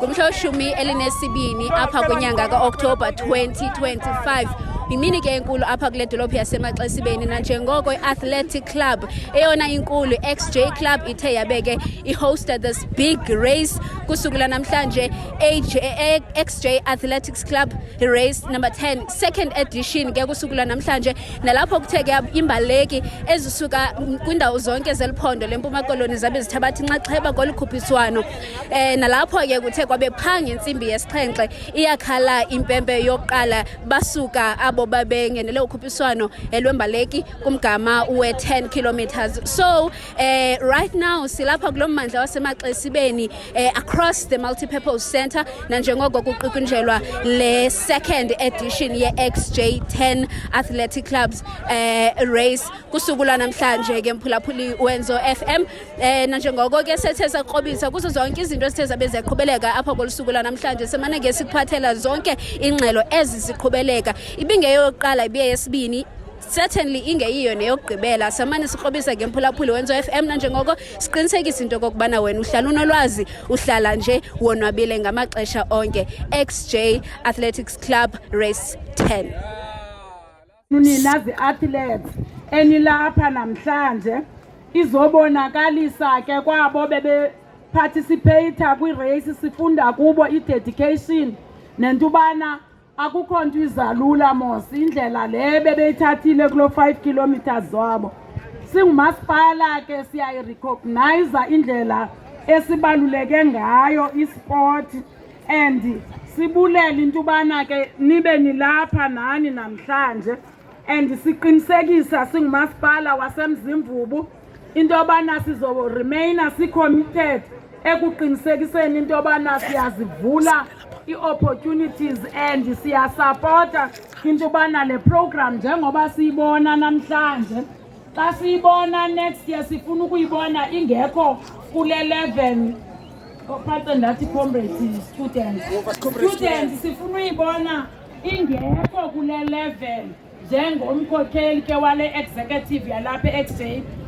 ngumhla weshumi elinesibini apha kwinyanga kaOktobha 2025. Yimini ke enkulu apha kule dolophu yaseMaxesibeni nanjengoko i-Athletic Club eyona inkulu XJ Club ithe yabeke i-hosted this big race kusuku lanamhlanje XJ Athletics Club race number 10 second edition ke kusuku lanamhlanje, nalapho kuthe ke imbaleki ezisuka kwindawo zonke zeliphondo leMpuma Koloni zabe zithabatha inxaxheba kolukhuphiswano. Nalapho ke kuthe kwabe phanga intsimbi yesixhenxe iyakhala impempe yokuqala basuka abo babengenele ukhuphiswano lwembaleki kumgama we-10 kilometers. So right now silapha kulommandla wasemaXesibeni across the multipurpose center nanjengoko kuqikunjelwa le second edition ye-XJ 10 Athletic Clubs race kusuku lanamhlanje ke mphulaphuli wenzo FM. Nanjengoko ke sethe saqobisa kuzo zonke izinto esithe zabe ziyaqhubeleka apha kolusuku lanamhlanje semane ke sikuphathela zonke ingxelo ezi ziqhubeleka, ibingeyokuqala ibiye yesibini, certainly ingeyiyo neyokugqibela. Samane sikrobisa ke mphulaphuli wenzo FM nanjengoko siqinisekisa into kokubana wena uhlala unolwazi, uhlala nje wonwabile ngamaxesha onke. XJ Athletics Club race 10. Nina zi-athletes enilapha namhlanje izobonakalisa ke kwabo bebe participate kwi-race, sifunda kubo i-dedication nentubana akukho nto izalula mos indlela le bebeyithathile kulo 5 kilometers zabo. Singumasipala ke siyayirecognize indlela esibaluleke ngayo isport and sibulele intubana ke nibe nilapha nani namhlanje, and siqinisekisa singumasipala waseMzimvubu intobana sizo remaina si-committed ekuqinisekiseni intobana siyazivula i-opportunities and siyasupporta intobana le program njengoba siyibona namhlanje. Xa siyibona next year sifuna ukuyibona ingekho kule 11 pardon ndathi comrades students sifuna uyibona ingekho kule 11 njengomkhokheli ke wale executive yalapha eXJ.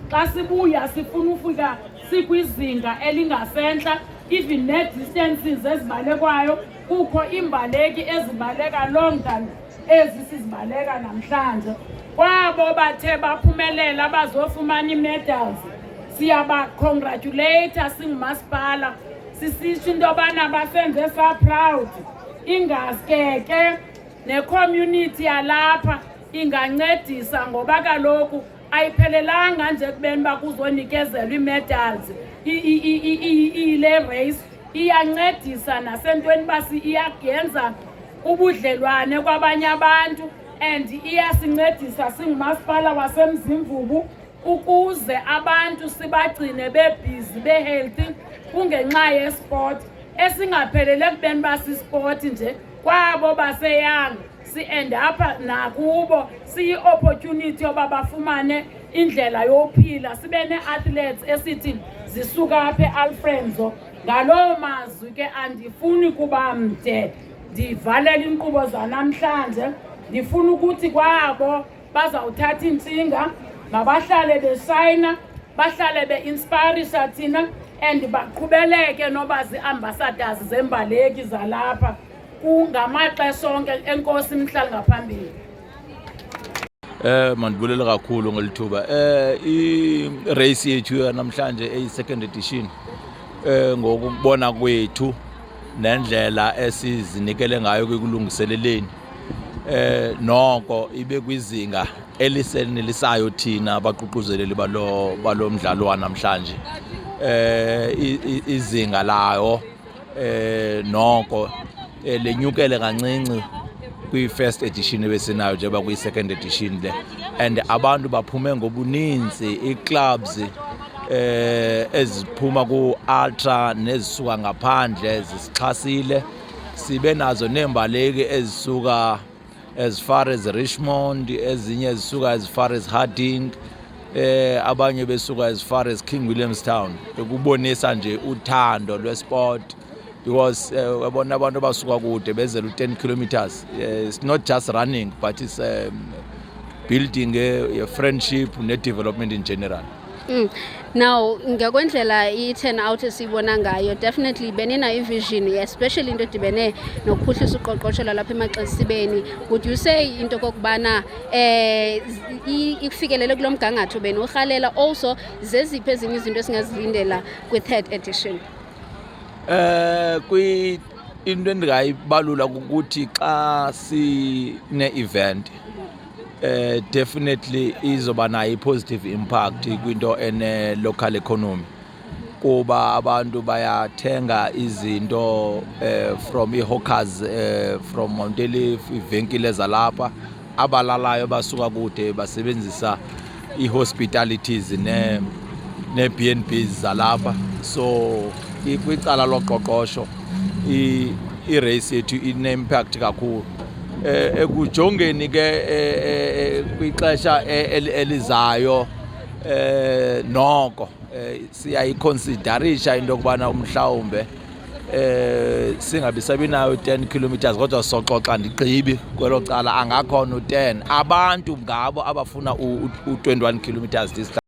Xa sibuya sifuna ufika sikwizinga elingasentla, even net distances ezibalekwayo kukho imbaleki ezibaleka long than ezi sizibaleka namhlanje. Kwabo bathe baphumelela bazofumana i-medals siyaba congratulate singumasipala, sisitsho into yobana basenze sa-proud. Ingaske ke ne-community yalapha ingancedisa ngoba kaloku ayiphelelanga nje kubeni bakuzonikezelwa i-medals. Ile race iyancedisa nasentweni basi iyagenza ubudlelwane kwabanye abantu, and iyasincedisa singumasipala waseMzimvubu ukuze abantu sibagcine bebhizi behealthy kungenxa yesport esingaphelele kubeni basisport nje kwabo baseyanga si-end up nakubo siyi-opportunity yoba bafumane indlela yophila, sibe ne-athletes esithi zisuka apha e-Alfrenzo. Ngaloo mazwi ke andifuni kuba mde ndivalela inkqubo zanamhlanje, ndifuna ukuthi kwabo bazawuthatha intsinga mabahlale besayina, bahlale be-inspirisa thina and baqhubeleke noba zi-ambassadors zembaleki zalapha kungamaxesha onke. Enkosi mhlali ngaphambili. Mandibulela kakhulu ngolithuba. I-race yethu namhlanje eyi-second edition ngokubona kwethu nendlela esizinikele ngayo kulungiseleleni noko ibe kwizinga elisenelisayo thina abaququzeleli balo mdlalo wanamhlanje. Izinga layo noko lenyukele kancinci kwi-first edition ebesinayo njengoba kwi-second edition le, and abantu baphume ngobuninzi, ii-clubs eziphuma ku-ultra nezisuka ngaphandle zisixhasile. Sibe nazo neembaleki ezisuka as far as Richmond, ezinye zisuka as far as Harding, abanye besuka as far as King Williamstown, ukubonisa nje uthando lwesport because abona abantu basuka kude bezela 10 kilometers. It's not just running but it's building a friendship ne development in general. Now ngakwendlela i-turn out esiyibona ngayo definitely beninayo i-vision especially into edibene nokuphuhlisa uqoqosho lwalapha emaXesibeni. Would you say into kokubana ifikelele kulo mgangatho benuhalela also zeziphi ezinye izinto esingazilindela kwi-3rd edition? Into endingayibalula ukuthi xa sine-event definitely izoba nayo i-positive impact kwinto ene-local economy kuba abantu bayathenga izinto from i-hawkers from Mount Elif, iivenkile zalapha, abalalayo basuka kude basebenzisa i-hospitalities ne-B&Bs zalapha. So kwicala loqoqosho i-race yethu ine-impact kakhulu. Ekujongeni ke kwixesha elizayo noko siyayiconsiderisha into yokubana mhlawumbe singabi sabinayo 10 kilometers kodwa soxoxa ndigqibi kwelo cala angakhona u-10 abantu ngabo abafuna u-21 kilometers distance.